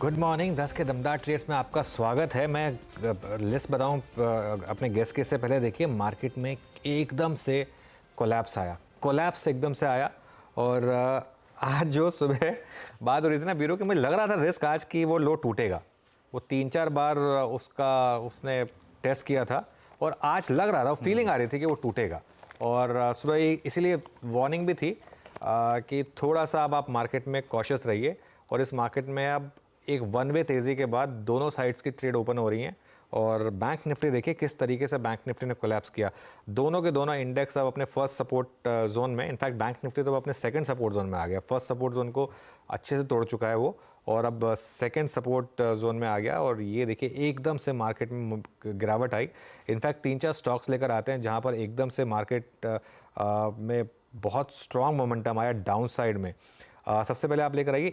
Good morning. 10 के दमदार trades में आपका स्वागत है। मैं लिस्ट बताऊं अपने गेस्ट के से पहले। देखिए, मार्केट में एकदम से कोलैप्स एकदम से आया। और आज जो सुबह बात हो रही थी ना बीरो की, मुझे लग रहा था रिस्क आज की वो लो टूटेगा। वो 3-4 बार उसने टेस्ट किया था और आज लग रहा था, फीलिंग आ रही थी कि वो टूटेगा। और सुबह इसीलिए वार्निंग भी थी कि थोड़ा सा अब आप मार्केट में कॉशियस रहिए। और इस मार्केट में अब एक वन वे तेज़ी के बाद दोनों साइड्स की ट्रेड ओपन हो रही हैं। और बैंक निफ्टी देखिए किस तरीके से बैंक निफ्टी ने कोलैप्स किया। दोनों के दोनों इंडेक्स अब अपने फर्स्ट सपोर्ट जोन में, इनफैक्ट बैंक निफ्टी तो अपने सेकंड सपोर्ट जोन में आ गया। फर्स्ट सपोर्ट जोन को अच्छे से तोड़ चुका है वो, और अब सेकंड सपोर्ट जोन में आ गया। और ये देखिए एकदम से मार्केट में गिरावट आई। इनफैक्ट 3-4 स्टॉक्स लेकर आते हैं जहाँ पर एकदम से मार्केट में बहुत स्ट्रॉन्ग मोमेंटम आया डाउन साइड में। सबसे पहले आप लेकर आइए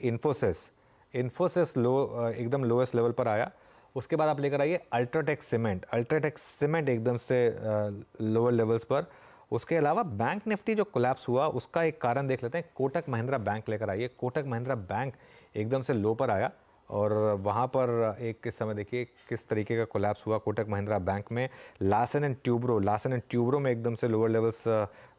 इन्फोसिस एकदम लोएस्ट लेवल पर आया। उसके बाद आप लेकर आइए अल्ट्राटेक सीमेंट एकदम से लोअर लेवल्स पर। उसके अलावा बैंक निफ्टी जो कोलैप्स हुआ उसका एक कारण देख लेते हैं। कोटक महिंद्रा बैंक लेकर आइए। कोटक महिंद्रा बैंक एकदम से लो पर आया और वहाँ पर एक इस समय देखिए किस तरीके का कोलैप्स हुआ कोटक महिंद्रा बैंक में। लार्सन एंड ट्यूब्रो में एकदम से लोअर लेवल्स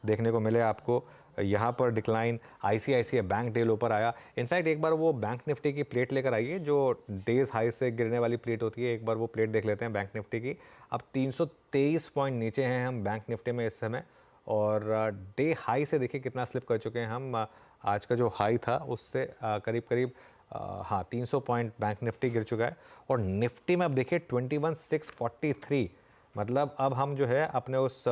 देखने को मिले आपको। यहाँ पर डिक्लाइन। आईसीआईसीआई बैंक डे लो पर आया। इनफैक्ट एक बार वो बैंक निफ्टी की प्लेट लेकर आइए जो डेज हाई से गिरने वाली प्लेट होती है। एक बार वो प्लेट देख लेते हैं बैंक निफ्टी की। अब 323 पॉइंट नीचे हैं हम बैंक निफ्टी में इस समय। और डे हाई से देखिए कितना स्लिप कर चुके हैं हम। आज का जो हाई था उससे करीब करीब 300 पॉइंट बैंक निफ्टी गिर चुका है। और निफ्टी में अब देखिए 21,643, मतलब अब हम जो है अपने उस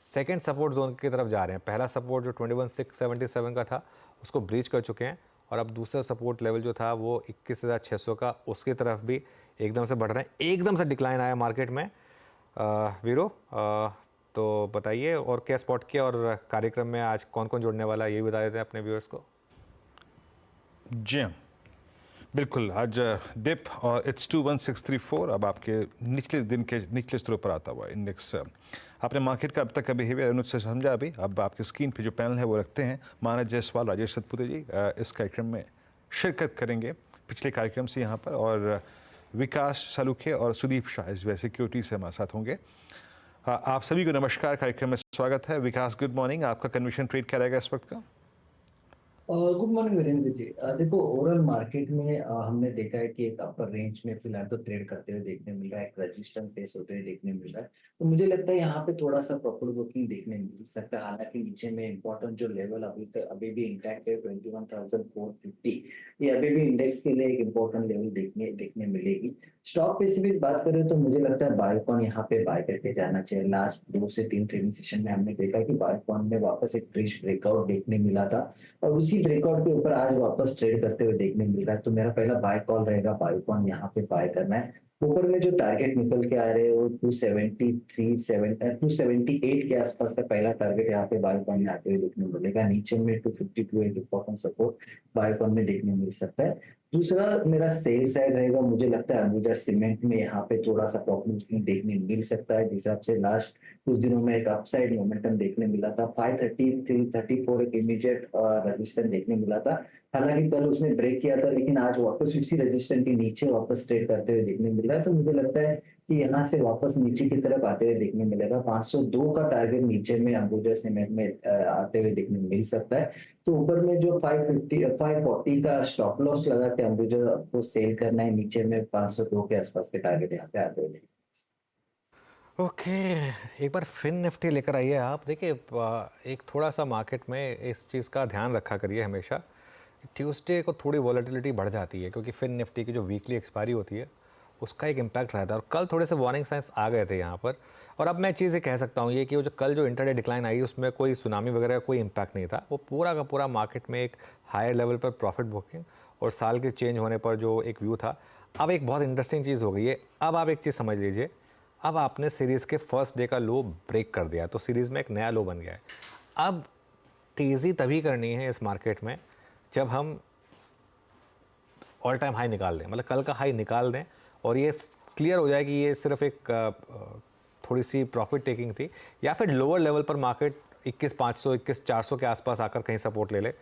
सेकेंड सपोर्ट जोन की तरफ जा रहे हैं। पहला सपोर्ट जो 21,677 का था उसको ब्रीच कर चुके हैं। और अब दूसरा सपोर्ट लेवल जो था वो 21,600 का, उसकी तरफ भी एकदम से बढ़ रहे हैं। एकदम से डिक्लाइन आया मार्केट में। वीरो, तो बताइए और क्या स्पॉट किया और कार्यक्रम में आज कौन कौन जुड़ने वाला है ये भी बता देते हैं अपने व्यूअर्स को। जी हाँ, बिल्कुल। आज डिप और इट्स 21,634 अब आपके निचले दिन के निचले स्तरों पर आता हुआ इंडेक्स। आपने मार्केट का अब तक का बिहेवियर अनुज से समझा। अभी अब आपकी स्क्रीन पे जो पैनल है वो रखते हैं। मानस जायसवाल, राजेश सतपुते जी इस कार्यक्रम में शिरकत करेंगे पिछले कार्यक्रम से यहाँ पर, और विकास सालुखे और सुदीप शाह इस वैसे सिक्योरिटी से हमारे साथ होंगे। आप सभी को नमस्कार, कार्यक्रम में स्वागत है। विकास, गुड मॉर्निंग। आपका कन्विशन ट्रेड क्या रहेगा इस वक्त का? Good morning Virendra ji. देखो, ओवरऑल मार्केट में हमने देखा है कि एक अपर रेंज में फिलहाल तो ट्रेड करते हुए देखने मिल रहा है, एक रेजिस्टेंस फेस होते हुए देखने मिल रहा है। तो मुझे लगता है यहाँ पे थोड़ा सा प्रॉफिट बुकिंग देखने मिल सकता है। हालांकि नीचे में इंपॉर्टेंट जो लेवल अभी भी इंटैक्ट है 21,450, ये अभी भी इंडेक्स के लिए एक इंपॉर्टेंट लेवल देखने मिलेगी। स्टॉक स्पेसिफिक बात करें तो मुझे लगता है बायोकॉन यहाँ पे बाय करके जाना चाहिए। लास्ट 2 से 3 ट्रेडिंग सेशन में हमने देखा कि बायोकॉन में वापस एक फ्रेश ब्रेकआउट देखने मिला था और उसी ब्रेकआउट के ऊपर आज वापस ट्रेड करते हुए देखने मिल रहा है। तो मेरा पहला बाय कॉल रहेगा बायोकॉन, यहाँ पे बाय करना है। ऊपर में जो टारगेट निकल के आ रहे हैं वो 278 के आसपास का पहला टारगेट यहाँ पे बायोकॉन में आते हुए देखने मिलेगा। नीचे में 252 एक इंपॉर्टेंट सपोर्ट बायोकॉन में देखने मिल सकता है। दूसरा मेरा सेल साइड रहेगा। मुझे लगता है अंबुजा सीमेंट में यहाँ पे थोड़ा सा प्रॉफिट देखने मिल सकता है। जिस हिसाब से लास्ट कुछ दिनों में एक अपसाइड मोमेंटम देखने मिला था। 533-34 एक इमीडिएट रेजिस्टेंस देखने मिला था। हालांकि कल उसने ब्रेक किया था, लेकिन आज वापस उसी रेजिस्टेंस के नीचे वापस ट्रेड करते हुए देखने मिल रहा है। तो मुझे लगता है कि यहाँ से वापस नीचे की तरफ आते हुए देखने मिलेगा। 502 का टारगेट नीचे में अंबुजा सीमेंट में आते हुए देखने मिल सकता है। तो ऊपर में जो 540 का स्टॉप लॉस लगा के अंबुजा को सेल करना है, नीचे में 502 के आसपास के टारगेट यहाँ पे आते हुए। ओके, एक बार फिन निफ्टी लेकर आइए आप। देखिए एक थोड़ा सा मार्केट में इस चीज़ का ध्यान रखा करिए हमेशा। ट्यूसडे को थोड़ी वॉलेटिलिटी बढ़ जाती है क्योंकि फिन निफ्टी की जो वीकली एक्सपायरी होती है उसका एक इम्पैक्ट रहता है। और कल थोड़े से वार्निंग साइंस आ गए थे यहाँ पर। और अब मैं चीज़ें कह सकता हूँ ये कि वो जो कल जो इंटरडे डिक्लाइन आई उसमें कोई सुनामी वगैरह का कोई इम्पैक्ट नहीं था। वो पूरा का पूरा मार्केट में एक हायर लेवल पर प्रॉफिट बुकिंग और साल के चेंज होने पर जो एक व्यू था। अब एक बहुत इंटरेस्टिंग चीज़ हो गई है। अब आप एक चीज़ समझ लीजिए, अब आपने सीरीज़ के फर्स्ट डे का लो ब्रेक कर दिया तो सीरीज़ में एक नया लो बन गया है। अब तेज़ी तभी करनी है इस मार्केट में जब हम ऑल टाइम हाई निकाल दें, मतलब कल का हाई निकाल दें और ये क्लियर हो जाए कि ये सिर्फ एक थोड़ी सी प्रॉफिट टेकिंग थी, या फिर लोअर लेवल पर मार्केट 21,500 21,400 के आसपास आकर कहीं सपोर्ट ले ले।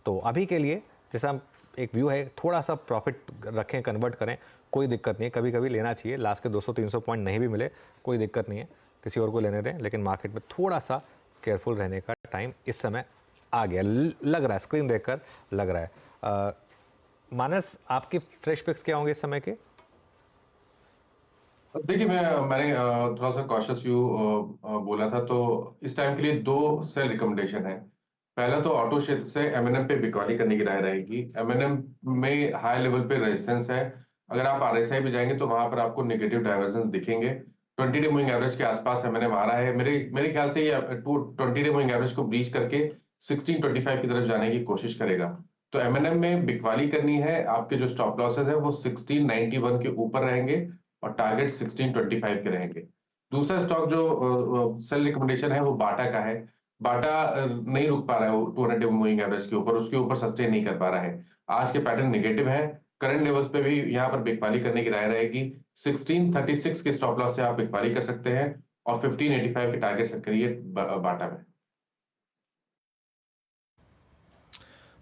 तो अभी के लिए जैसा हम एक व्यू है, थोड़ा सा प्रॉफिट रखें, कन्वर्ट करें, कोई दिक्कत नहीं है, कभी कभी लेना चाहिए। लास्ट के 200-300 पॉइंट नहीं भी मिले कोई दिक्कत नहीं है, किसी और को लेने दें, लेकिन मार्केट में थोड़ा सा केयरफुल रहने का टाइम इस समय आ गया, लग रहा है, स्क्रीन देखकर लग रहा है। मानस, आपके फ्रेश पिक्स क्या होंगे इस समय के? देखिए मैंने थोड़ा सा कॉशियस व्यू बोला था, तो इस टाइम के लिए 2 सेल रिकमेंडेशन है। पहला तो ऑटो क्षेत्र से एमएनएम पे बिकवाली करने की राय रहेगी। एमएनएम में हाई लेवल पे रेजिस्टेंस है, अगर आप आरएसआई पे जाएंगे तो वहां पर आपको नेगेटिव डाइवर्जेंस दिखेंगे। 20 डे मूविंग एवरेज के आसपास एमएनएम आ रहा है, मेरे ख्याल से ये 20 डे मूविंग एवरेज को ब्रीच करके 1625 की तरफ जाने की कोशिश करेगा। तो एमएनएम में बिकवाली करनी है, आपके जो स्टॉप लॉसेस है वो 1691 के ऊपर रहेंगे और टारगेट 1625 के रहेंगे। दूसरा स्टॉक जो सेल रिकमेंडेशन है वो बाटा का है। बाटा नहीं रुक पा रहा है वो 200 डे मूविंग एवरेज के ऊपर, उसके ऊपर सस्टेन नहीं कर पा रहा है। आज के पैटर्न नेगेटिव है, करंट लेवल्स पे भी यहाँ पर बिकवाली करने की राय रहेगी। 1636 के स्टॉप लॉस से आप बिकवाली कर सकते हैं और 1585 के टारगेट सेट करिए बाटा में।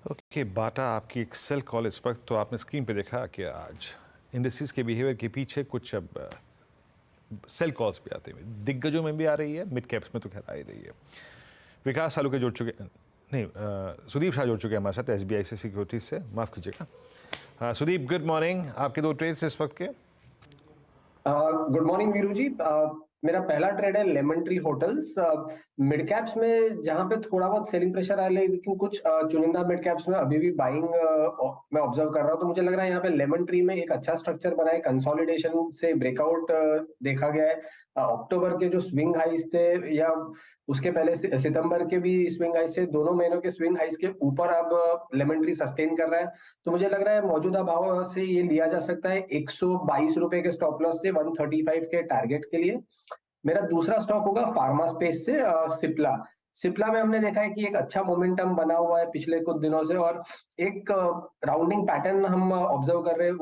ओके, बाटा आपकी एक सेल कॉल इस वक्त, तो आपने स्क्रीन पे देखा कि आज इंडस्ट्रीज के बिहेवियर के पीछे कुछ अब सेल कॉल्स भी आते हैं, दिग्गजों में भी आ रही है, मिड कैप्स में तो खैर आ ही रही है। विकास सालुके जुड़ चुके नहीं, सुदीप शाह जुड़ चुके हैं हमारे साथ एसबीआई से सिक्योरिटीज से, माफ़ कीजिएगा। Sudeep, good morning. आपके 2 ट्रेड्स इस वक्त के? Good morning Veeru ji. मेरा पहला ट्रेड है Lemon Tree Hotels. Mid caps में जहां पे थोड़ा बहुत सेलिंग प्रेशर आया, लेकिन कुछ चुनिंदा मिड कैप्स में अभी भी बाइंग मैं ऑब्जर्व कर रहा हूं। तो मुझे लग रहा है यहाँ पे लेमन ट्री में एक अच्छा स्ट्रक्चर बना है, कंसोलिडेशन से ब्रेकआउट देखा गया है। अक्टूबर के जो स्विंग हाइस थे या उसके पहले सितंबर के भी स्विंग हाइस थे, दोनों महीनों के स्विंग हाइस के ऊपर अब लेमन ट्री सस्टेन कर रहा है। तो मुझे लग रहा है मौजूदा भाव से ये लिया जा सकता है 122 रुपए के स्टॉप लॉस से 135 के टारगेट के लिए। मेरा दूसरा स्टॉक होगा फार्मा स्पेस से सिप्ला। सिप्ला में हमने देखा है कि एक अच्छा मोमेंटम बना हुआ है पिछले कुछ दिनों से, और एक राउंडिंग पैटर्न हम ऑब्जर्व कर रहे हैं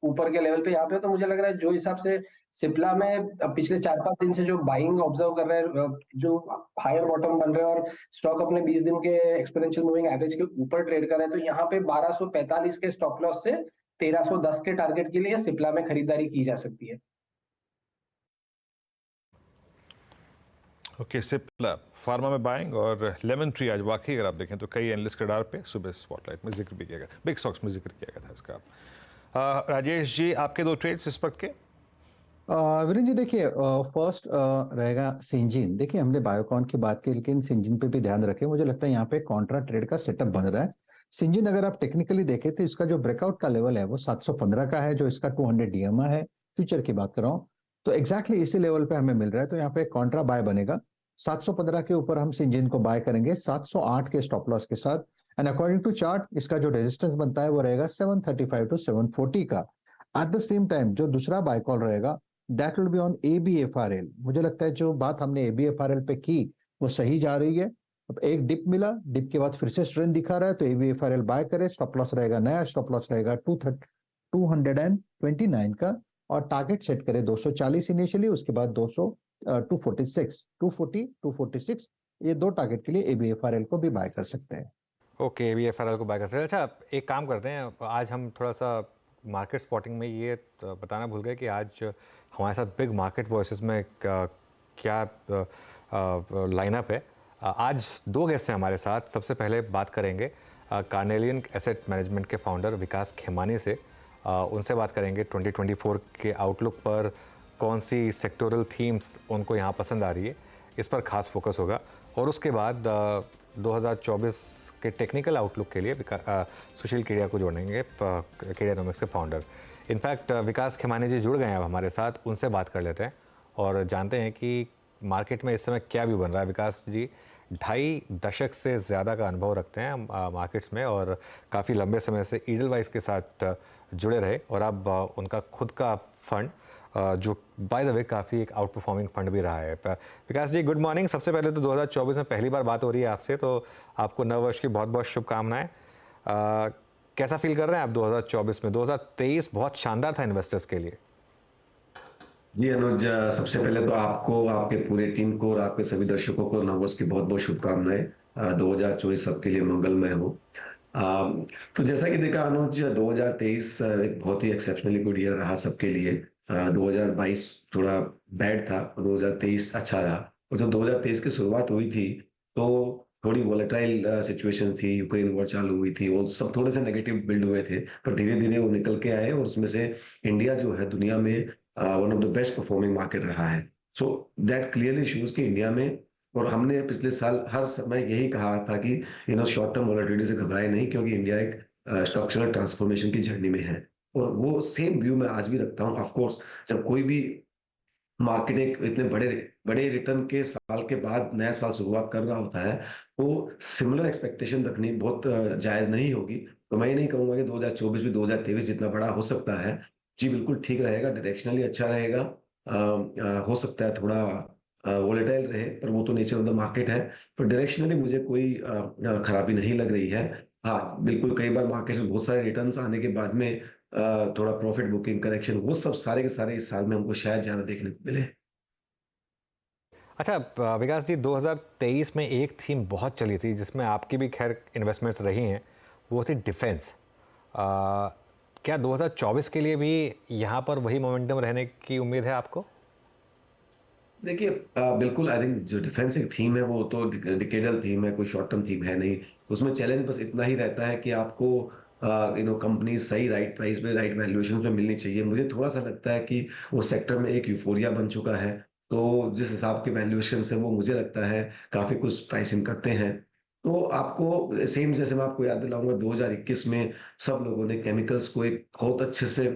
ऊपर के लेवल पे यहाँ पे। तो मुझे लग रहा है जो हिसाब से सिप्ला में पिछले 4-5 दिन से जो बाइंग ऑब्जर्व कर रहे हैं, जो हायर बॉटम बन रहे हैं और स्टॉक अपने 20 दिन के एक्सपोनेंशियल मूविंग एवरेज के ऊपर ट्रेड कर रहे हैं, तो यहाँ पे 1245 के स्टॉप लॉस से 1310 के टारगेट के लिए सिप्ला में खरीदारी की जा सकती है। ओके, सिप्ला फार्मा में बाइंग, और लेमन ट्री आज वाकई अगर आप देखें तो कई एनालिस्ट के डार पे सुबह स्पॉटलाइट में जिक्र भी किया गया, बिग स्टॉक्स में जिक्र किया गया था इसका। राजेश जी, आपके 2 ट्रेड्स इस वक्त के? वीरेंद्र जी देखिए, फर्स्ट रहेगा सिंजीन। देखिए हमने बायोकॉन की बात की, लेकिन सिंजीन पे भी ध्यान रखें। मुझे लगता है यहाँ पे कॉन्ट्रा ट्रेड का सेटअप बन रहा है। सिंजीन अगर आप टेक्निकली देखें तो इसका जो ब्रेकआउट का लेवल है वो 715 का है, जो इसका 200 डीएमए है, फ्यूचर की बात कर रहा हूँ। तो एग्जैक्टली इसी लेवल पे हमें मिल रहा है, तो यहाँ पे कॉन्ट्रा बाय बनेगा। 715 के ऊपर हम सिंजीन को बाय करेंगे 708 के स्टॉप लॉस के साथ। एंड अकॉर्डिंग टू चार्ट इसका जो रेजिस्टेंस बनता है वो रहेगा 735 टू 740 का। एट द सेम टाइम जो दूसरा बाय कॉल रहेगा that will be on ABFRL। मुझे लगता है जो बात हमने ABFRL पे की वो सही जा रही है। अब एक डिप मिला, डिप के बाद फिर से स्ट्रेंथ दिखा रहा है, तो ABFRL बाय करे। स्टॉप लॉस रहेगा, नया स्टॉप लॉस रहेगा 229 का, और टारगेट सेट करे 240 इनिशियली, उसके बाद 240 246, ये 2 टारगेट के लिए ABFRL को भी बाय कर सकते हैं। ओके, ABFRL को बाय कर सकते हैं। अच्छा, एक काम करते हैं, आज हम थोड़ा सा मार्केट स्पॉटिंग में ये बताना भूल गए कि आज हमारे साथ बिग मार्केट वॉइसेस में क्या लाइनअप है। आज 2 गेस्ट हैं हमारे साथ। सबसे पहले बात करेंगे कार्नेलियन एसेट मैनेजमेंट के फाउंडर विकास खेमानी से। उनसे बात करेंगे 2024 के आउटलुक पर, कौन सी सेक्टोरल थीम्स उनको यहाँ पसंद आ रही है, इस पर खास फोकस होगा। और उसके बाद 2024 के टेक्निकल आउटलुक के लिए सुशील केडिया को जोड़ेंगे, केडियानॉमिक्स के फाउंडर। इनफैक्ट विकास खेमानी जी जुड़ गए हैं अब हमारे साथ, उनसे बात कर लेते हैं और जानते हैं कि मार्केट में इस समय क्या व्यू बन रहा है। विकास जी 2.5 दशक से ज़्यादा का अनुभव रखते हैं मार्केट्स में, और काफ़ी लंबे समय से ईडलवाइस के साथ जुड़े रहे, और अब उनका खुद का फंड जो बाय द वे काफ़ी एक आउट परफॉर्मिंग फंड भी रहा है। विकास जी, गुड मॉर्निंग। सबसे पहले तो 2024 में पहली बार बात हो रही है आपसे, तो आपको नववर्ष की बहुत बहुत शुभकामनाएं। कैसा फील कर रहे हैं आप 2024 में? 2023 बहुत शानदार था इन्वेस्टर्स के लिए। जी अनुज, सबसे पहले तो आपको, आपके पूरे टीम को और आपके सभी दर्शकों को नववर्ष की बहुत बहुत शुभकामनाएं। 2024 सबके लिए मंगलमय हो। तो जैसा कि देखा अनुज, 2023 एक बहुत ही एक्सेप्शनली गुड ईयर रहा सबके लिए। 2022 थोड़ा बैड था और 2023 अच्छा रहा। और जब 2023 की शुरुआत हुई थी तो थोड़ी वॉलेटाइल सिचुएशन थी, यूक्रेन वॉर चालू हुई थी, वो सब थोड़े से नेगेटिव बिल्ड हुए थे, पर धीरे धीरे वो निकल के आए और उसमें से इंडिया जो है दुनिया में one of the best performing market रहा है। सो दैट क्लियरली शोज कि इंडिया में, और हमने पिछले साल हर समय यही कहा था कि शॉर्ट टर्म वॉलेटिलिटी से घबराए नहीं, क्योंकि इंडिया एक स्ट्रक्चरल ट्रांसफॉर्मेशन की जर्नी में है। और वो सेम व्यू मैं आज भी रखता हूँ। ऑफ कोर्स जब कोई भी मार्केट एक इतने बड़े बड़े रिटर्न के साल के बाद नया साल शुरुआत कर रहा होता है, तो सिमिलर एक्सपेक्टेशन रखनी बहुत जायज नहीं होगी। तो मैं ये नहीं कहूंगा कि 2024 भी 2023 जितना बड़ा हो सकता है। जी बिल्कुल ठीक रहेगा, डायरेक्शनली अच्छा रहेगा। हो सकता है थोड़ा वोलेटाइल रहे, पर वो तो नेचर ऑफ द मार्केट है। पर डायरेक्शनली मुझे कोई खराबी नहीं लग रही है। हाँ बिल्कुल, कई बार मार्केट में बहुत सारे रिटर्न्स आने के बाद में थोड़ा प्रॉफिट बुकिंग करेक्शन, वो सब सारे के सारे इस साल में हमको शायद ज्यादा देखने को मिले। अच्छा विकास जी, 2023 में एक थीम बहुत चली थी जिसमें आपकी भी खैर इन्वेस्टमेंट्स रही हैं, वो थी डिफेंस। क्या 2024 के लिए भी यहाँ पर वही मोमेंटम रहने की उम्मीद है आपको? देखिए बिल्कुल, आई थिंक जो डिफेंस एक थीम है वो तो डिकेडल थीम है, कोई शॉर्ट टर्म थीम है नहीं। उसमें चैलेंज बस इतना ही रहता है कि आपको कंपनी सही राइट प्राइस पे राइट वैल्यूएशन पे मिलनी चाहिए। मुझे थोड़ा सा लगता है कि वो सेक्टर में एक यूफोरिया बन चुका है, तो जिस हिसाब के वैल्यूएशन है वो मुझे लगता है काफी कुछ प्राइसिंग करते हैं। तो आपको सेम, जैसे मैं आपको याद दिलाऊंगा, 2021 में सब लोगों ने केमिकल्स को एक बहुत अच्छे से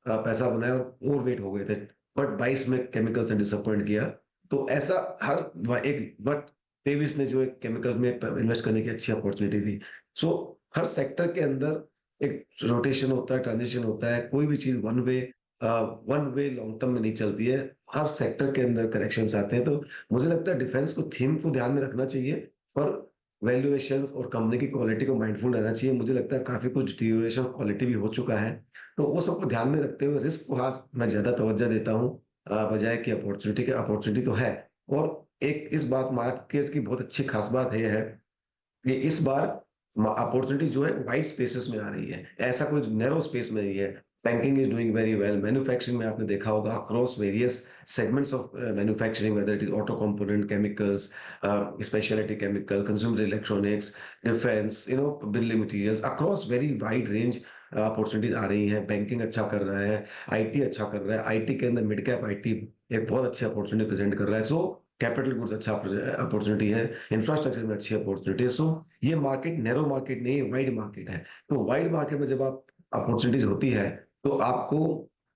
पैसा बनाया और ओवरवेट हो गए थे, बट 22 में केमिकल्स ने डिसअपॉइंट किया। तो ऐसा हर एक, बट 23 ने जो एक केमिकल में इन्वेस्ट करने की अच्छी अपॉर्चुनिटी थी। सो हर सेक्टर के अंदर एक रोटेशन होता है, ट्रांजिशन होता है। कोई भी चीज वन वे लॉन्ग टर्म में नहीं चलती है। हर सेक्टर के अंदर करेक्शंस आते हैं। तो मुझे लगता है डिफेंस को थीम को ध्यान में रखना चाहिए, पर वैल्यूएशंस और कंपनी की क्वालिटी को माइंडफुल रहना चाहिए। मुझे लगता है काफी कुछ डिटीरियोरेशन ऑफ क्वालिटी भी हो चुका है, तो वो सबको ध्यान में रखते हुए रिस्क को आज मैं ज्यादा तवज्जो देता हूँ बजाय कि अपॉर्चुनिटी के। अपॉर्चुनिटी तो है, और एक इस बात मार्केट की बहुत अच्छी खास बात है यह है कि इस बार अपॉर्चुनिटी जो है वाइड स्पेसेस में आ रही है, ऐसा कोई नैरो स्पेस में नहीं है। Banking is doing very well, manufacturing में आपने देखा होगा across various segments of manufacturing, whether it is auto component, chemicals, speciality chemical, consumer electronics, defence, building materials, across very wide range opportunities आ रही हैं। बैंकिंग अच्छा कर रहा है, आईटी अच्छा कर रहा है, आईटी के अंदर मिड कैप आईटी एक बहुत अच्छी अपॉर्चुनिटी प्रेजेंट कर रहा है। सो कैपिटल गुड्स अच्छा अपॉर्चुनिटी है, इंफ्रास्ट्रक्चर में अच्छी अपॉर्चुनिटी है। सो ये मार्केट नैरो मार्केट नहीं है, वाइड मार्केट है। तो वाइड मार्केट में जब आप अपॉर्चुनिटीज होती है, तो आपको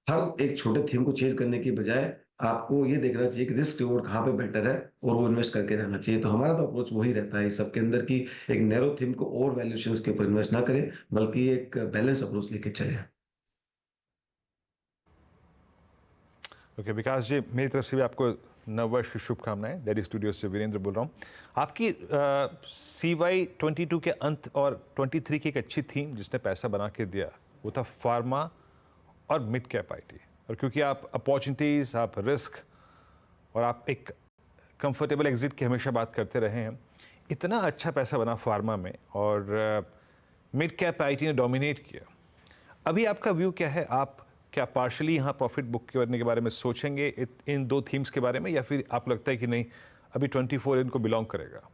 हर एक छोटे थीम को चेज करने की बजाय आपको ये देखना चाहिए कि रिस्क रिवॉर्ड कहाँ पे बेटर है, और वो इन्वेस्ट करके रहना चाहिए। तो हमारा तो अप्रोच वही रहता है इस सबके अंदर कि एक नैरो थीम को और वैल्यूएशन के ऊपर इन्वेस्ट ना करें, बल्कि एक बैलेंस अप्रोच लेके चले। ओके विकास जी, मेरी तरफ से भी आपको नववर्ष की शुभकामनाएं। डेली स्टूडियो से वीरेंद्र बोल रहा हूँ। आपकी CY 22 के अंत और 23 की एक अच्छी थीम जिसने पैसा बना के दिया, वो था फार्मा और मिड कैप आईटी। और क्योंकि आप अपॉर्चुनिटीज़, आप रिस्क और आप एक कंफर्टेबल एग्जिट की हमेशा बात करते रहे हैं, इतना अच्छा पैसा बना फार्मा में और मिड कैप आईटी ने डोमिनेट किया। अभी आपका व्यू क्या है? आप क्या पार्शली यहाँ प्रॉफिट बुक करने के बारे में सोचेंगे इन दो थीम्स के बारे में, या फिर आपको लगता है कि नहीं अभी 24 इनको बिलोंग करेगा?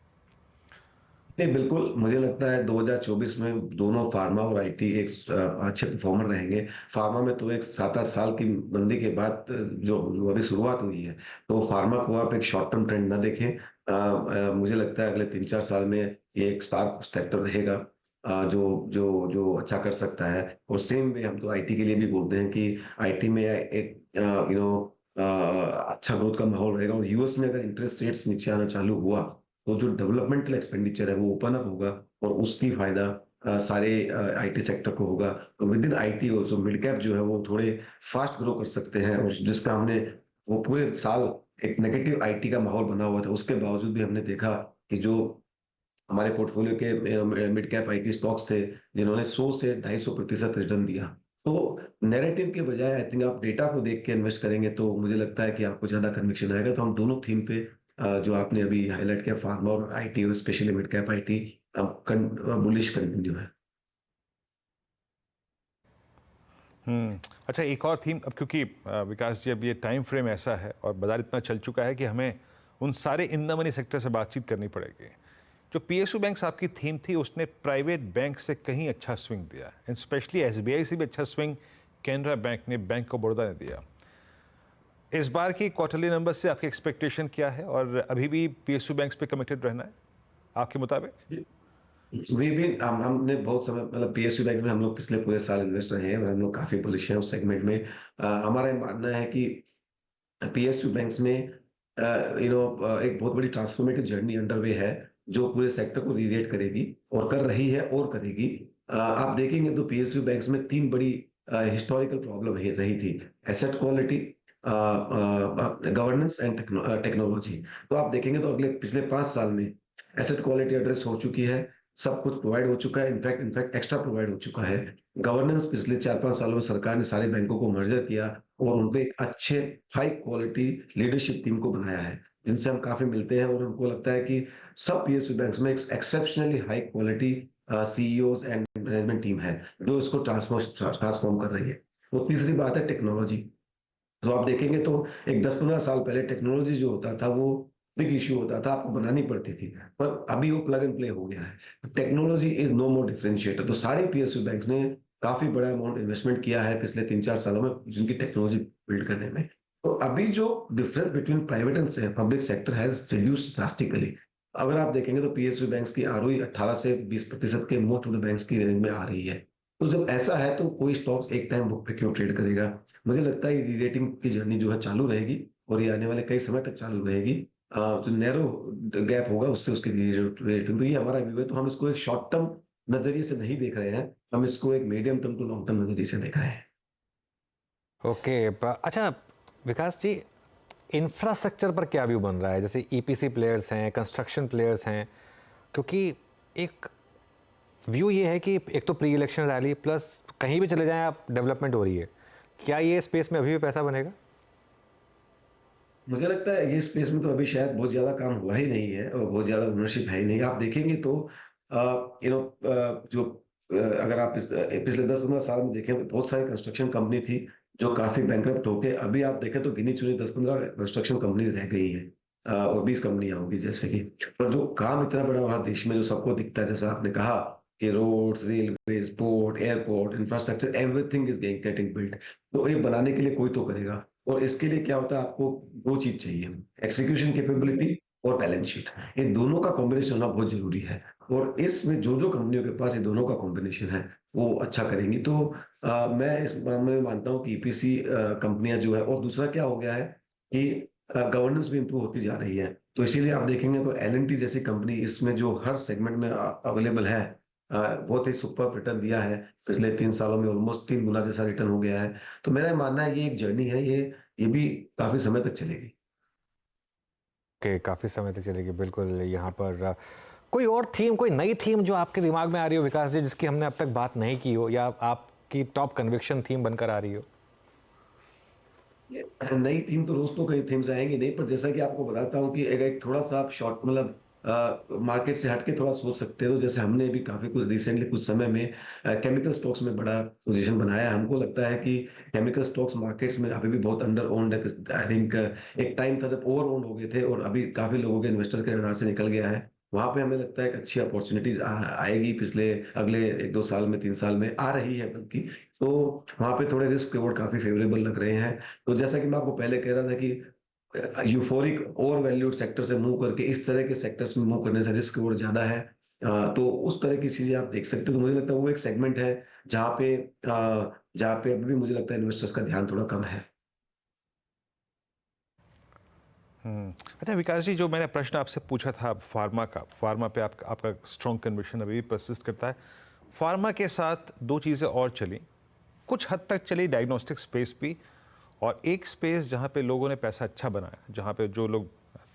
नहीं बिल्कुल, मुझे लगता है 2024 में दोनों फार्मा और आईटी एक अच्छे परफॉर्मर रहेंगे। फार्मा में तो एक 7-8 साल की मंदी के बाद जो अभी शुरुआत हुई है, तो फार्मा को आप एक शॉर्ट टर्म ट्रेंड ना देखें। मुझे लगता है अगले 3-4 साल में ये एक स्टार सेक्टर रहेगा जो जो जो अच्छा कर सकता है। और सेम वे हम तो आईटी के लिए भी बोलते हैं कि आईटी में एक अच्छा ग्रोथ का माहौल रहेगा। और यूएस में अगर इंटरेस्ट रेट्स नीचे आना चालू हुआ, तो जो डेवलपमेंटल एक्सपेंडिचर है वो ओपन अप होगा, और उसकी फायदा सारे आईटी सेक्टर को होगा। तो with in IT also mid cap जो है वो थोड़े फास्ट ग्रो कर सकते हैं। और जिसका हमने वो पूरे साल एक नेगेटिव आईटी का माहौल बना हुआ था, उसके बावजूद भी हमने देखा कि जो हमारे पोर्टफोलियो के मिड कैप आईटी स्टॉक्स थे, जिन्होंने 100 से 250% रिटर्न दिया। तो नैरेटिव के बजाय आई थिंक आप डेटा को देख के इन्वेस्ट करेंगे, तो मुझे लगता है कि आपको ज्यादा कन्विक्शन आएगा। तो हम दोनों थीम पे जो आपने अभी हाईलाइट किया, फार्मा और आईटी और specially mid cap IT, bullish continue है। अच्छा, एक और थीम, अब क्योंकि विकास जी अब ये टाइम फ्रेम ऐसा है और बाजार इतना चल चुका है कि हमें उन सारे इन द मनी सेक्टर से बातचीत करनी पड़ेगी। जो पीएसयू बैंक्स आपकी थीम थी उसने प्राइवेट बैंक से कहीं अच्छा स्विंग दिया, एंड स्पेशली एसबीआई से भी अच्छा स्विंग कैनरा बैंक ने, बैंक ऑफ बड़ौदा ने दिया। इस बार की क्वार्टरली नंबर से आपकी एक्सपेक्टेशन क्या है, और अभी भी पीएसयू बैंक्स पे कमिटेड रहना है आपके मुताबिक? हमने बहुत समय, मतलब पीएसयू बैंक में हम लोग पिछले पूरे साल इन्वेस्ट रहे हैं और हम लोग काफी बुलिश हैं उस सेगमेंट में। हमारा ये मानना है कि पीएसयू बैंक्स में एक बहुत बड़ी ट्रांसफॉर्मेटिव जर्नी अंडरवे है जो पूरे सेक्टर को रीरेट करेगी और कर रही है और करेगी। आप देखेंगे तो पीएसयू बैंक्स में तीन बड़ी हिस्टोरिकल प्रॉब्लम रही थी: asset quality, governance and technology. तो आप देखेंगे तो अगले पिछले 5 साल में एसेट क्वालिटी एड्रेस हो चुकी है, सब कुछ प्रोवाइड हो चुका है, इनफैक्ट एक्स्ट्रा प्रोवाइड हो चुका है। गवर्नेंस पिछले 4-5 सालों में सरकार ने सारे बैंकों को मर्जर किया और उनपे एक अच्छे हाई क्वालिटी लीडरशिप टीम को बनाया है जिनसे हम काफी मिलते हैं और हमको लगता है कि सब पीएसयू बैंक्स में exceptionally high quality CEOs and management team है जो इसको ट्रांसफॉर्म कर रही है। तो तीसरी बात है टेक्नोलॉजी। तो आप देखेंगे तो एक 10-15 साल पहले टेक्नोलॉजी जो होता था वो बिग इश्यू होता था, आपको बनानी पड़ती थी, पर अभी वो प्लग एंड प्ले हो गया है। Technology is no more differentiator. तो सारे पीएसयू बैंक्स ने काफी बड़ा अमाउंट इन्वेस्टमेंट किया है पिछले 3-4 सालों में जिनकी टेक्नोलॉजी बिल्ड करने में। तो अभी जो difference between private and public sector has reduced drastically. अगर आप देखेंगे तो पीएसयू बैंक्स की आरओई 18 से 20% के मोस्ट ऑफ द बैंक्स की रेंज में आ रही है। तो जब ऐसा है तो कोई स्टॉक्स एक टाइम बुक पे क्यों ट्रेड करेगा? मुझे लगता है री रेटिंग की जर्नी जो है चालू रहेगी और ये आने वाले कई समय तक चालू रहेगी। जो नैरो गैप होगा उससे उसकी रेटिंग, तो ये हमारा व्यू है। तो हम इसको एक शॉर्ट टर्म नजरिए से नहीं देख रहे हैं, हम इसको एक medium term to long term नजरिए से देख रहे हैं। ओके, अच्छा विकास जी, इंफ्रास्ट्रक्चर पर क्या व्यू बन रहा है? जैसे ईपीसी प्लेयर्स हैं, कंस्ट्रक्शन प्लेयर्स हैं, क्योंकि एक व्यू ये है कि एक तो प्री इलेक्शन रैली प्लस कहीं भी चले जाएं आप डेवलपमेंट हो रही है। क्या ये स्पेस में अभी भी पैसा बनेगा? मुझे लगता है ये स्पेस में तो अभी शायद बहुत ज्यादा काम हुआ ही नहीं है और बहुत ज्यादा ओनरशिप है ही नहीं। आप देखेंगे तो जो अगर आप पिछले 10-15 साल में देखें तो बहुत सारी कंस्ट्रक्शन कंपनी थी जो काफी बैंकरप्ट होके, अभी आप देखें तो गिनी चुनी 10-15 कंस्ट्रक्शन कंपनीज रह गई हैं और 20 कंपनियां होगी जैसे कि। पर जो काम इतना बड़ा हो रहा देश में जो सबको दिखता है, जैसा आपने कहा कि roads, railways, port, airport, infrastructure, everything is getting built. तो ये बनाने के लिए कोई तो करेगा और इसके लिए क्या होता है, आपको 2 चीज चाहिए: एक्सिक्यूशन कैपेबिलिटी और बैलेंस शीट। ये दोनों का कॉम्बिनेशन होना बहुत जरूरी है और इसमें जो जो कंपनियों के पास ये दोनों का कॉम्बिनेशन है वो अच्छा करेंगी। तो मैं इस मामले में मानता हूँ कि ईपीसी कंपनियां जो है, और दूसरा क्या हो गया है कि गवर्नेंस भी इंप्रूव होती जा रही है। तो इसीलिए आप देखेंगे तो एल&टी जैसी कंपनी इसमें जो हर सेगमेंट में अवेलेबल है, बहुत ही सुपर रिटर्न दिया है पिछले 3 सालों में, ऑलमोस्ट 3 गुना जैसा रिटर्न हो गया है। तो मेरा मानना है ये एक जर्नी है, ये भी काफी समय तक चलेगी। कि काफ़ी समय तक चलेगी, बिल्कुल। यहाँ पर कोई और थीम, कोई नई थीम जो आपके दिमाग में आ रही हो विकास जी, जिसकी हमने अब तक बात नहीं की हो या आपकी टॉप कन्विक्शन थीम बनकर आ रही हो? ये नई थीम तो रोज तो कई थीम्स आएंगी नहीं, पर जैसा कि आपको बताता हूँ कि एक थोड़ा सा आप शॉर्ट, मतलब मार्केट से हटके थोड़ा सोच सकते हो। तो जैसे हमने भी काफी कुछ रिसेंटली कुछ समय में केमिकल स्टॉक्स में बड़ा पोजीशन बनाया है। हमको लगता है कि केमिकल स्टॉक्स मार्केट्स में अभी भी बहुत अंडर ओन्ड है। आई थिंक एक टाइम था जब ओवर ओन्ड हो गए थे और अभी काफी लोगों के इन्वेस्टर्स के रडार से निकल गया है। वहां पे हमें लगता है कि अच्छी अपॉर्चुनिटीज आएगी, पिछले अगले 1-2 साल में, 3 साल में आ रही है बल्कि। तो वहां पे थोड़े रिस्क रिवॉर्ड काफी फेवरेबल लग रहे हैं। तो जैसा कि मैं आपको पहले कह रहा था कि यूफोरिक ओवर वैल्यूड सेक्टर से मूव करके इस तरह के सेक्टर्स में मूव करने से रिस्क रिवॉर्ड ज्यादा है। तो उस तरह की चीजें आप देख सकते हो। तो मुझे लगता है वो एक सेगमेंट है जहाँ पे अभी भी मुझे लगता है इन्वेस्टर्स का ध्यान थोड़ा कम है। अच्छा विकास जी, जो मैंने प्रश्न आपसे पूछा था फार्मा का, फार्मा पे आपका स्ट्रॉन्ग कन्विक्शन अभी भी परसिस्ट करता है। फार्मा के साथ 2 चीज़ें और चली, कुछ हद तक चली डायग्नोस्टिक स्पेस भी, और एक स्पेस जहाँ पे लोगों ने पैसा अच्छा बनाया, जहाँ पे जो लोग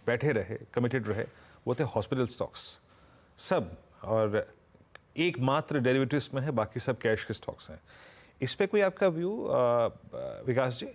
बैठे रहे, कमिटेड रहे, वो थे हॉस्पिटल स्टॉक्स सब, और एकमात्र डेरिवेटिव्स में है, बाकी सब कैश के स्टॉक्स हैं। इस पे कोई आपका view Vikas ji?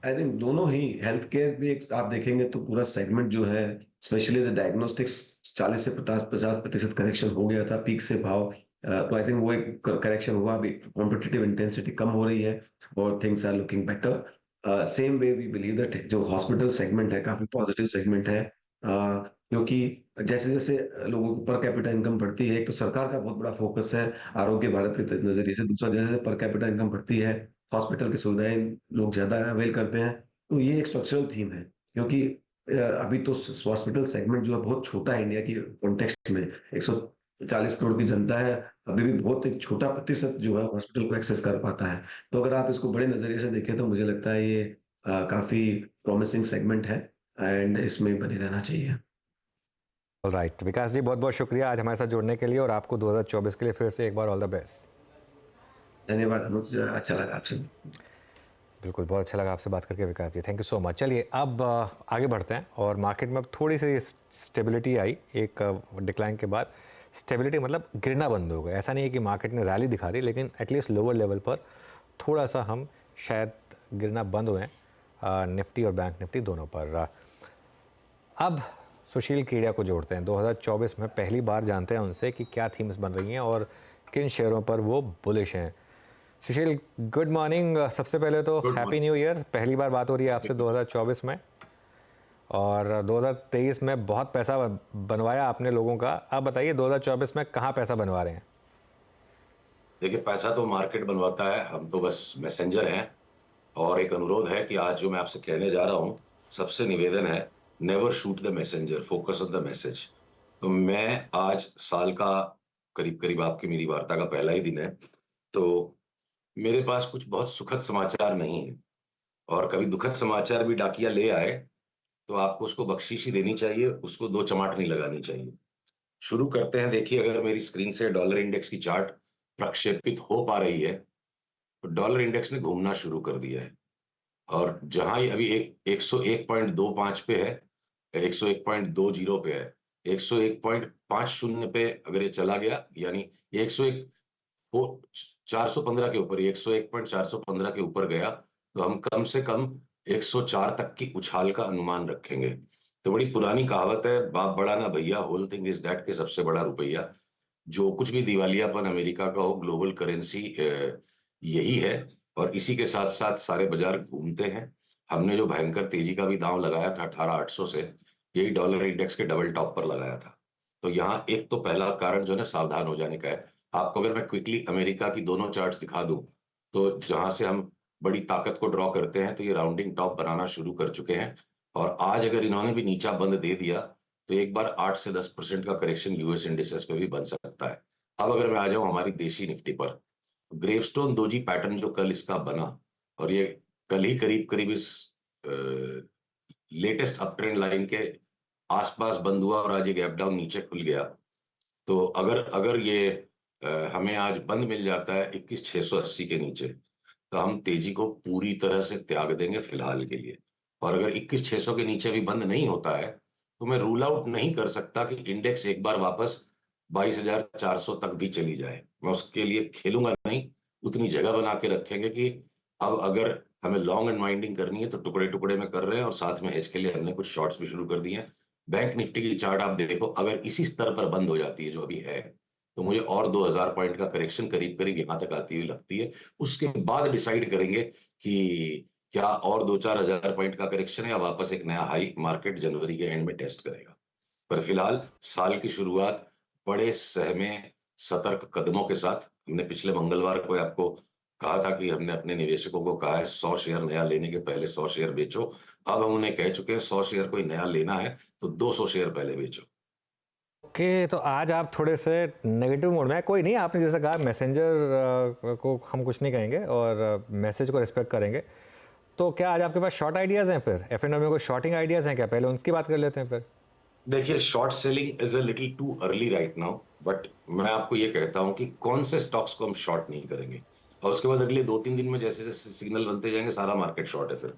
I think दोनों ही, हेल्थ केयर भी एक आप देखेंगे तो पूरा सेगमेंट जो है, स्पेशली द डायग्नोस्टिक्स, 40 से 50% करेक्शन हो गया था पीक से भाव। तो आई थिंक वो एक करेक्शन हुआ, अभी कॉम्पिटिटिव इंटेंसिटी कम हो रही है और things are looking better. Same way we believe that जो हॉस्पिटल सेगमेंट है काफी पॉजिटिव सेगमेंट है, क्योंकि जैसे जैसे लोगों की पर कैपिटा इनकम बढ़ती है, एक तो सरकार का बहुत बड़ा फोकस है आरोग्य भारत के नजरिए से, दूसरा जैसे पर कैपिटा इनकम बढ़ती है, हॉस्पिटल की सुविधाएं लोग ज्यादा अवेल करते हैं, तो ये एक स्ट्रक्चरल थीम है। क्योंकि अभी तो हॉस्पिटल सेगमेंट जो है बहुत छोटा है इंडिया की कॉन्टेक्स्ट में, 140 करोड़ की जनता है, अभी भी बहुत एक छोटा प्रतिशत जो है हॉस्पिटल को एक्सेस कर पाता है। तो अगर आप इसको बड़े नजरिए से देखें तो मुझे लगता है ये काफी प्रॉमिसिंग सेगमेंट है एंड इसमें बने रहना चाहिए। राइट विकास जी, बहुत बहुत शुक्रिया आज हमारे साथ जुड़ने के लिए, और आपको 2024 के लिए फिर से एक बार ऑल द बेस्ट। धन्यवाद अनुज, अच्छा लगा आपसे। बिल्कुल, बहुत अच्छा लगा आपसे बात करके विकास जी, थैंक यू सो मच। चलिए अब आगे बढ़ते हैं, और मार्केट में अब थोड़ी सी स्टेबिलिटी आई एक डिक्लाइन के बाद। स्टेबिलिटी मतलब गिरना बंद हो गया, ऐसा नहीं है कि मार्केट ने रैली दिखा रही, लेकिन एटलीस्ट लोअर लेवल पर थोड़ा सा हम शायद गिरना बंद हुए हैं, निफ्टी और बैंक निफ्टी दोनों पर। अब सुशील कीड़िया को जोड़ते हैं 2024 में, पहली बार जानते हैं उनसे कि क्या थीम्स बन रही हैं और किन शेयरों पर वो बुलिश हैं। सुशील, गुड मॉर्निंग। सबसे पहले तो हैप्पी न्यू ईयर, पहली बार बात हो रही है आपसे 2024 में, और 2023 में बहुत पैसा बनवाया आपने लोगों का। अब बताइए 2024 में कहाँ पैसा बनवा रहे हैं? देखिए, पैसा तो मार्केट बनवाता है, हम तो बस मैसेंजर हैं। और एक अनुरोध है कि आज जो मैं आपसे कहने जा रहा हूँ, सबसे निवेदन है, never shoot the messenger, focus on the message. तो मैं आज साल का करीब करीब आपकी मेरी वार्ता का पहला ही दिन है, तो मेरे पास कुछ बहुत सुखद समाचार नहीं है। और कभी दुखद समाचार भी डाकिया ले आए तो आपको उसको बख्शीश ही देनी चाहिए, उसको दो चमाट नहीं लगानी चाहिए। शुरू करते हैं। देखिए, अगर मेरी स्क्रीन से डॉलर इंडेक्स की चार्ट प्रक्षेपित हो पा रही है, तो डॉलर इंडेक्स ने घूमना शुरू कर दिया है, और जहां ये अभी 101.25 पे है, 101.20 पे है, 101.50 पे अगर ये चला गया, यानी 101 वो 415 के ऊपर, 101.415 के ऊपर गया, तो हम कम से कम 104 तक की उछाल का अनुमान रखेंगे। तो बड़ी पुरानी कहावत है, बाप बड़ा ना भैया, होल थिंग इज दैट, के सबसे बड़ा रुपया। जो कुछ भी दिवालियापन अमेरिका का हो, ग्लोबल करेंसी यही है, और इसी के साथ साथ सारे बाजार घूमते हैं। हमने जो भयंकर तेजी का भी दांव लगाया था 18,800 से, यही डॉलर इंडेक्स के डबल टॉप पर लगाया था। तो यहाँ एक तो पहला कारण जो है ना, सावधान हो जाने का है। आपको अगर मैं क्विकली अमेरिका की दोनों चार्ट्स दिखा दूं, तो जहां से हम बड़ी ताकत को ड्रॉ करते हैं, तो ये राउंडिंग टॉप बनाना शुरू कर चुके हैं। और आज अगर इन्होंने भी नीचा बंद दे दिया, तो एक बार 8 से 10% का करेक्शन यूएस इंडिसेस पे भी बन सकता है। अब अगर मैं आ जाऊं हमारी देशी निफ्टी पर, ग्रेवस्टोन दोजी पैटर्न जो कल इसका बना, और ये कल ही करीब करीब इस लेटेस्ट अप ट्रेंड लाइन के आसपास बंद हुआ, और आज ये गैप डाउन नीचे खुल गया। तो अगर अगर ये हमें आज बंद मिल जाता है 21,680 के नीचे, तो हम तेजी को पूरी तरह से त्याग देंगे फिलहाल के लिए। और अगर 21,600 के नीचे भी बंद नहीं होता है, तो मैं रूल आउट नहीं कर सकता कि इंडेक्स एक बार वापस 22,400 तक भी चली जाए। मैं उसके लिए खेलूंगा नहीं, उतनी जगह बना के रखेंगे कि अब अगर हमें लॉन्ग अनवाइंडिंग करनी है तो टुकड़े टुकड़े में कर रहे हैं, और साथ में हेज के लिए हमने कुछ शॉर्ट्स भी शुरू कर दिए हैं। बैंक निफ्टी की चार्ट आप देखो, अगर इसी स्तर पर बंद हो जाती है जो अभी है, तो मुझे और 2000 पॉइंट का करेक्शन करीब करीब यहां तक आती हुई लगती है। उसके बाद डिसाइड करेंगे कि क्या और 2-4 हजार पॉइंट का करेक्शन है, या वापस एक नया हाई मार्केट जनवरी के एंड में टेस्ट करेगा। पर फिलहाल साल की शुरुआत बड़े सहमे सतर्क कदमों के साथ। हमने पिछले मंगलवार को आपको कहा था कि हमने अपने निवेशकों को कहा है 100 शेयर नया लेने के पहले 100 शेयर बेचो। अब हम उन्हें कह चुके हैं 100 शेयर कोई नया लेना है तो 200 शेयर पहले बेचो। ओके, तो आज आप थोड़े से नेगेटिव मोड में हैं। कोई नहीं, आपने जैसा कहा मैसेंजर को हम कुछ नहीं कहेंगे और मैसेज को रिस्पेक्ट करेंगे। तो क्या आज आपके पास शॉर्ट आइडियाज़ हैं? फिर एफएनओ में कोई शॉर्टिंग आइडियाज़ हैं क्या? पहले उसकी बात कर लेते हैं फिर। देखिए, short selling is a little too early right now, but मैं आपको ये कहता हूं कि कौन से स्टॉक्स को हम शॉर्ट नहीं करेंगे, और उसके बाद अगले 2-3 दिन में जैसे जैसे सिग्नल बनते जाएंगे सारा मार्केट शॉर्ट है। फिर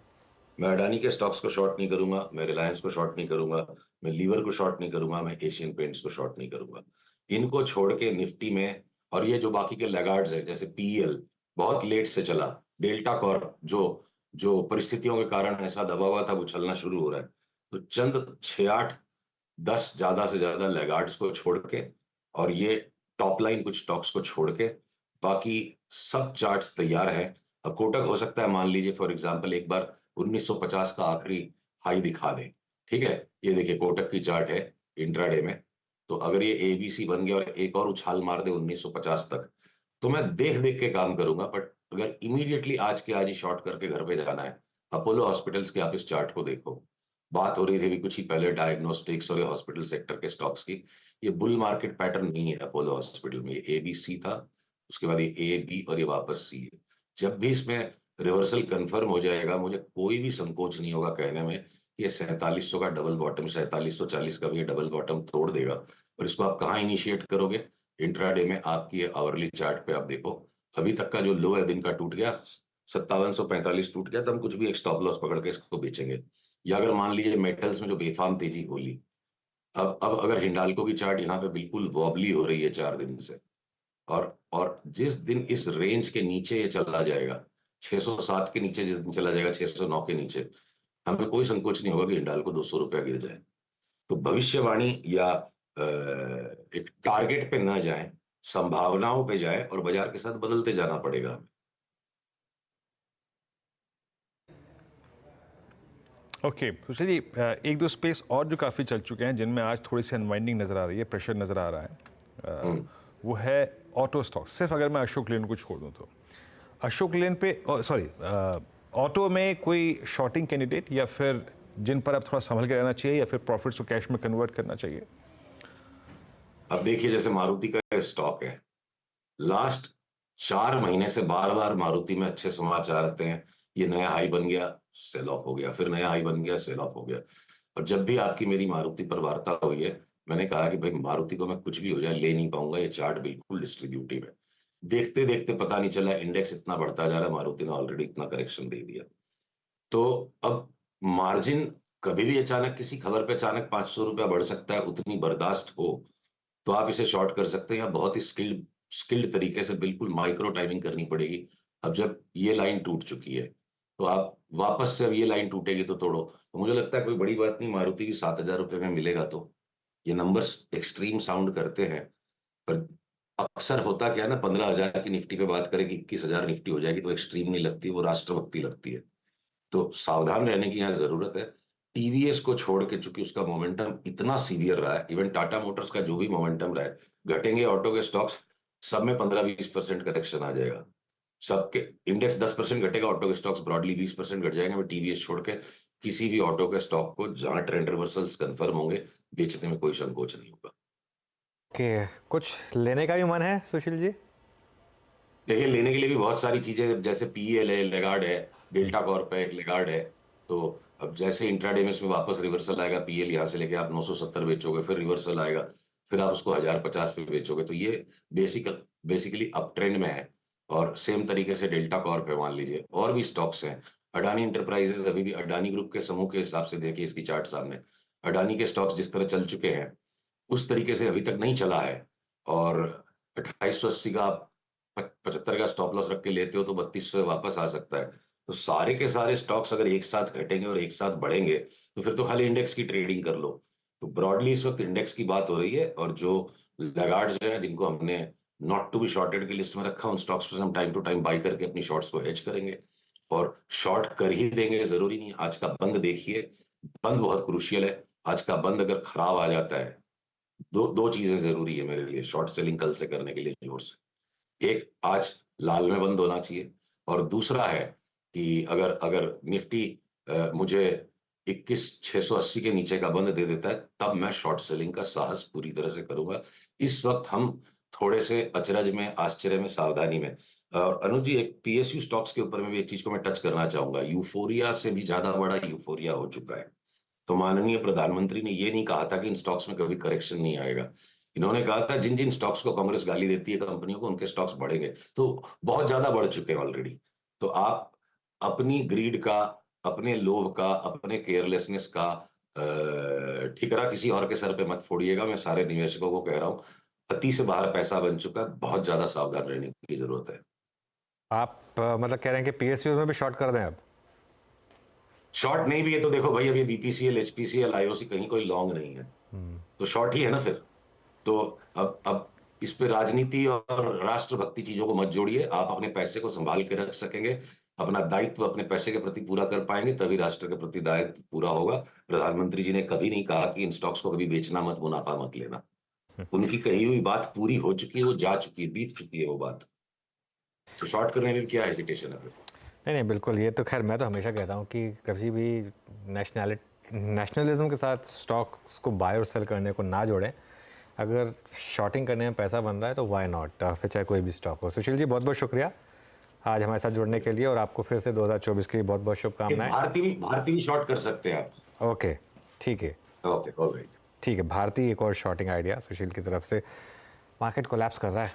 मैं अडानी के स्टॉक्स को शॉर्ट नहीं करूंगा, मैं रिलायंस को शॉर्ट नहीं करूंगा, मैं लीवर को शॉर्ट नहीं करूंगा, मैं एशियन पेंट्स को शॉर्ट नहीं करूंगा। इनको छोड़ के निफ्टी में, और ये जो बाकी के लैगार्ड्स हैं जैसे पीएल बहुत लेट से चला, डेल्टा कॉर्प जो जो परिस्थितियों के कारण ऐसा दबा हुआ था वो चलना शुरू हो रहा है। तो चंद 6-8-10 ज्यादा से ज्यादा लैगार्ड्स को छोड़ के, और ये टॉप लाइन कुछ स्टॉक्स को छोड़ के बाकी सब चार्ट्स तैयार हैं। अब कोटक हो सकता है मान लीजिए फॉर एग्जांपल एक बार 1950 का आखिरी हाई दिखा दे, ठीक है, ये देखिए कोटक की चार्ट है इंट्राडे में, तो अगर ये एबीसी बन गया और एक और उछाल मार दे 1950 तक, तो मैं देख देख के काम करूंगा। बट अगर इमीडिएटली आज के आज ही शॉर्ट करके घर पे जाना है, अपोलो हॉस्पिटल्स के आप इस चार्ट को देखो। बात हो रही थी अभी कुछ ही पहले डायग्नोस्टिक्स और हॉस्पिटल सेक्टर के स्टॉक्स की। ये बुल मार्केट पैटर्न नहीं है अपोलो हॉस्पिटल में, ये ए बी सी था, उसके बाद ये ए बी और ये वापस सी है। जब भी इसमें रिवर्सल कंफर्म हो जाएगा, मुझे कोई भी संकोच नहीं होगा कहने में कि ये 4700 का डबल बॉटम, 4740 का भी ये डबल बॉटम तोड़ देगा। और इसको आप कहाँ इनिशिएट करोगे? इंट्राडे में आपकी आवरली चार्ट पे आप देखो, अभी तक का जो लो है दिन का टूट गया, 5745 टूट गया, तो हम कुछ भी एक स्टॉप लॉस पकड़ के इसको बेचेंगे। या अगर मान लीजिए मेटल्स में जो बेफाम तेजी होली, अब अगर हिंडाल्को की चार्ट यहाँ पे बिल्कुल वॉबली हो रही है 4 दिन से, और जिस दिन इस रेंज के नीचे ये चला जाएगा, 607 के नीचे जिस दिन चला जाएगा, 609 के नीचे, हमें कोई संकोच नहीं होगा कि हिंडाल्को 200 रुपया गिर जाए। तो भविष्यवाणी या एक टारगेट पे ना जाए, संभावनाओं पे जाए और बाजार के साथ बदलते जाना पड़ेगा हमें। ओके सुशील जी, एक दो स्पेस और जो काफ़ी चल चुके हैं जिनमें आज थोड़ी सी अनवाइंडिंग नज़र आ रही है, प्रेशर नज़र आ रहा है, वो है ऑटो स्टॉक। सिर्फ अगर मैं अशोक लेन को छोड़ दूं तो अशोक लेन पे सॉरी ऑटो में कोई शॉर्टिंग कैंडिडेट या फिर जिन पर अब थोड़ा संभल के रहना चाहिए या फिर प्रॉफिट्स को कैश में कन्वर्ट करना चाहिए? अब देखिए जैसे मारुति का स्टॉक है, लास्ट 4 महीने से बार बार मारुति में अच्छे समाचार आते हैं, ये नया हाई बन गया, सेल ऑफ हो गया, फिर नया हाई बन गया, सेल ऑफ हो गया। और जब भी आपकी मेरी मारुति पर वार्ता हुई है, मैंने कहा कि भाई मारुति को मैं कुछ भी हो जाए ले नहीं पाऊंगा, ये चार्ट बिल्कुल डिस्ट्रीब्यूटिव है। देखते देखते पता नहीं चला इंडेक्स इतना बढ़ता जा रहा है, मारुति ने ऑलरेडी इतना करेक्शन दे दिया। तो अब मार्जिन कभी भी अचानक किसी खबर पे अचानक 500 रुपया बढ़ सकता है, उतनी बर्दाश्त हो तो आप इसे शॉर्ट कर सकते हैं, या बहुत ही स्किल्ड तरीके से बिल्कुल माइक्रो टाइमिंग करनी पड़ेगी। अब जब ये लाइन टूट चुकी है तो आप वापस से अब ये लाइन टूटेगी तो तोड़ो। तो मुझे लगता है कोई बड़ी बात नहीं, मारुति भी 7,000 रुपए में मिलेगा। तो ये नंबर्स एक्सट्रीम साउंड करते हैं, पर अक्सर होता क्या है ना, 15,000 की निफ्टी पे बात करें कि 21,000 निफ्टी हो जाएगी तो एक्सट्रीम नहीं लगती, वो राष्ट्रभक्ति लगती है। तो सावधान रहने की यहाँ जरूरत है। टीवीएस को छोड़ के चूंकि उसका मोमेंटम इतना सीवियर रहा है, इवन टाटा मोटर्स का जो भी मोमेंटम रहा है, घटेंगे ऑटो के स्टॉक्स, सब में 15-20% करेक्शन आ जाएगा। सबके इंडेक्स 10% घटेगा, ऑटो के स्टॉक्स ब्रॉडली 20% घट जाएंगे। मैं टीवीएस छोड़ के किसी भी ऑटो के स्टॉक को जहां ट्रेंड रिवर्सल्स कंफर्म होंगे, बेचने में कोई संकोच नहीं होगा। कुछ लेने का भी मन है सुशील जी? देखिए लेने के लिए भी बहुत सारी चीजें, जैसे पीएल है, लेगार्ड है, डेल्टा कॉर्प है, एक लेगार्ड है। तो अब जैसे इंट्राडे में इसमें वापस रिवर्सल आएगा, पीएल यहाँ से लेके आप 970 बेचोगे, फिर रिवर्सल आएगा, फिर आप उसको 1050 पे बेचोगे, तो ये बेसिकली अप ट्रेंड में है। और सेम तरीके से डेल्टा कॉर्प है मान लीजिए, और भी स्टॉक्स हैं। अडानी इंटरप्राइजेस अभी भी अडानी ग्रुप के समूह के हिसाब से देखिए इसकी चार्ट सामने, अडानी के स्टॉक्स जिस तरह चल चुके हैं उस तरीके से अभी तक नहीं चला है। और 2880 का 75 का स्टॉप लॉस रख के लेते हो तो 3200 वापस आ सकता है। तो सारे के सारे स्टॉक्स अगर एक साथ घटेंगे और एक साथ बढ़ेंगे तो फिर तो खाली इंडेक्स की ट्रेडिंग कर लो। तो ब्रॉडली इस वक्त इंडेक्स की बात हो रही है, और जो लैगार्ड्स हैं जिनको हमने नॉट टू बी शॉर्टेड की लिस्ट में रखा, उन स्टॉक्स पर हम टाइम टू टाइम बाई करके अपनी शॉर्ट्स को हेज करेंगे और शॉर्ट कर ही देंगे। जरूरी नहीं, आज का बंद देखिए, बंद बहुत क्रूशियल है। आज का बंद अगर खराब आ जाता है, दो चीजें जरूरी है मेरे लिए शॉर्ट सेलिंग कल से करने के लिए जोर से। एक, आज लाल में बंद होना चाहिए, और दूसरा है कि अगर निफ्टी मुझे 21,680 के नीचे का बंद दे देता है, तब मैं शॉर्ट सेलिंग का साहस पूरी तरह से करूंगा। इस वक्त हम थोड़े से अचरज में, आश्चर्य में, सावधानी में। और अनुज जी, एक पीएसयू स्टॉक्स के ऊपर में भी एक चीज को मैं टच करना चाहूंगा। यूफोरिया से भी ज्यादा बड़ा यूफोरिया हो चुका है। तो माननीय प्रधानमंत्री ने ये नहीं कहा था कि इन स्टॉक्स में कभी करेक्शन नहीं आएगा। इन्होंने कहा था जिन जिन स्टॉक्स को कांग्रेस गाली देती है कंपनियों को, उनके स्टॉक्स बढ़ेंगे। तो बहुत ज्यादा बढ़ चुके हैं ऑलरेडी। तो आप अपनी ग्रीड का, अपने लोभ का, अपने केयरलेसनेस का ठिकरा किसी और के सर पे मत फोड़िएगा। मैं सारे निवेशकों को कह रहा हूं, अति से बाहर पैसा बन चुका है, बहुत ज्यादा सावधान रहने की जरूरत है। आप मतलब कह रहे हैं कि पीएसयू में भी शॉर्ट कर दें? अब शॉर्ट नहीं भी है तो देखो भाई, अभी बीपीसीएल, एचपीसीएल, आईओसी कहीं कोई लॉन्ग नहीं है, तो शॉर्ट ही है ना फिर। तो अब इस पे राजनीति और राष्ट्रभक्ति चीजों को मत जोड़िए। आप अपने पैसे को संभाल के रख सकेंगे, अपना दायित्व अपने पैसे के प्रति पूरा कर पाएंगे, तभी राष्ट्र के प्रति दायित्व पूरा होगा। प्रधानमंत्री जी ने कभी नहीं कहा कि इन स्टॉक्स को कभी बेचना मत, मुनाफा मत लेना। उनकी कही हुई बात पूरी हो चुकी है, वो जा चुकी है, बीत चुकी है वो बात। तो शॉर्ट करने में क्या हेजिटेशन है फिर? नहीं बिल्कुल, ये तो खैर मैं तो हमेशा कहता हूँ कि कभी भी नेशनलिज्म के साथ स्टॉक्स को बाय और सेल करने को ना जोड़ें। अगर शॉर्टिंग करने में पैसा बन रहा है तो वाई नॉट, फिर चाहे कोई भी स्टॉक हो। सुशील जी बहुत बहुत शुक्रिया आज हमारे साथ जुड़ने के लिए, और आपको फिर से 2024 की बहुत बहुत शुभकामनाएं। भारतीय भी शॉर्ट कर सकते हैं आप। ओके ठीक है, ओके ऑलराइट, ठीक है। भारतीय एक और शॉर्टिंग आइडिया सुशील की तरफ से। मार्केट कोलैप्स कर रहा है,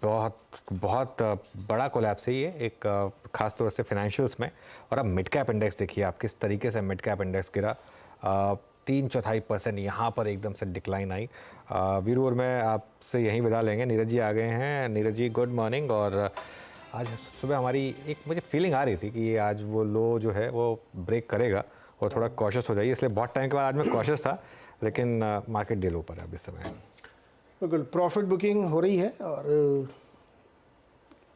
बहुत बड़ा कोलैप्स है ये, एक खास तौर से फाइनेंशियल्स में। और अब मिड कैप इंडेक्स देखिए आप किस तरीके से मिड कैप इंडेक्स गिरा, 3/4% यहाँ पर एकदम से डिक्लाइन आई। वीरू और मैं आपसे यहीं विदा लेंगे। नीरज जी आ गए हैं। Neeraj ji good morning. और आज सुबह हमारी एक मुझे फीलिंग आ रही थी कि ये आज वो लो जो है वो ब्रेक करेगा और थोड़ा कॉशियस हो जाइए, इसलिए बहुत टाइम के बाद आज मैं कॉशियस था, लेकिन मार्केट डील ऊपर है अभी इस समय। बिल्कुल प्रॉफिट बुकिंग हो रही है और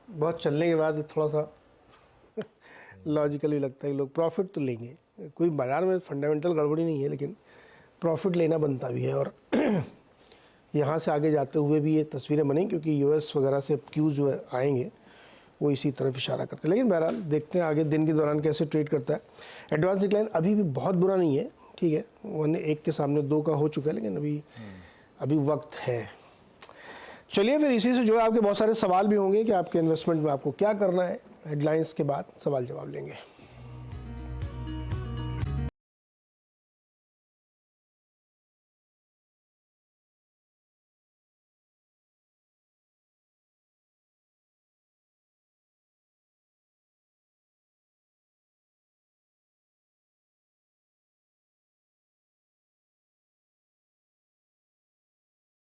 बहुत चलने के बाद थोड़ा सा लॉजिकली लगता है कि लोग प्रॉफिट तो लेंगे। कोई बाज़ार में फंडामेंटल गड़बड़ी नहीं है, लेकिन प्रॉफिट लेना बनता भी है। और यहाँ से आगे जाते हुए भी ये तस्वीरें बनी, क्योंकि यूएस वगैरह से क्यूज जो आएंगे वो इसी तरफ इशारा करते हैं। लेकिन बहरहाल देखते हैं आगे दिन के दौरान कैसे ट्रेड करता है। एडवांस डिक्लाइन अभी भी बहुत बुरा नहीं है, ठीक है, 1 के सामने 2 का हो चुका है, लेकिन अभी वक्त है। चलिए फिर इसी से जो आपके बहुत सारे सवाल भी होंगे कि आपके इन्वेस्टमेंट में आपको क्या करना है। हेडलाइंस के बाद सवाल जवाब लेंगे।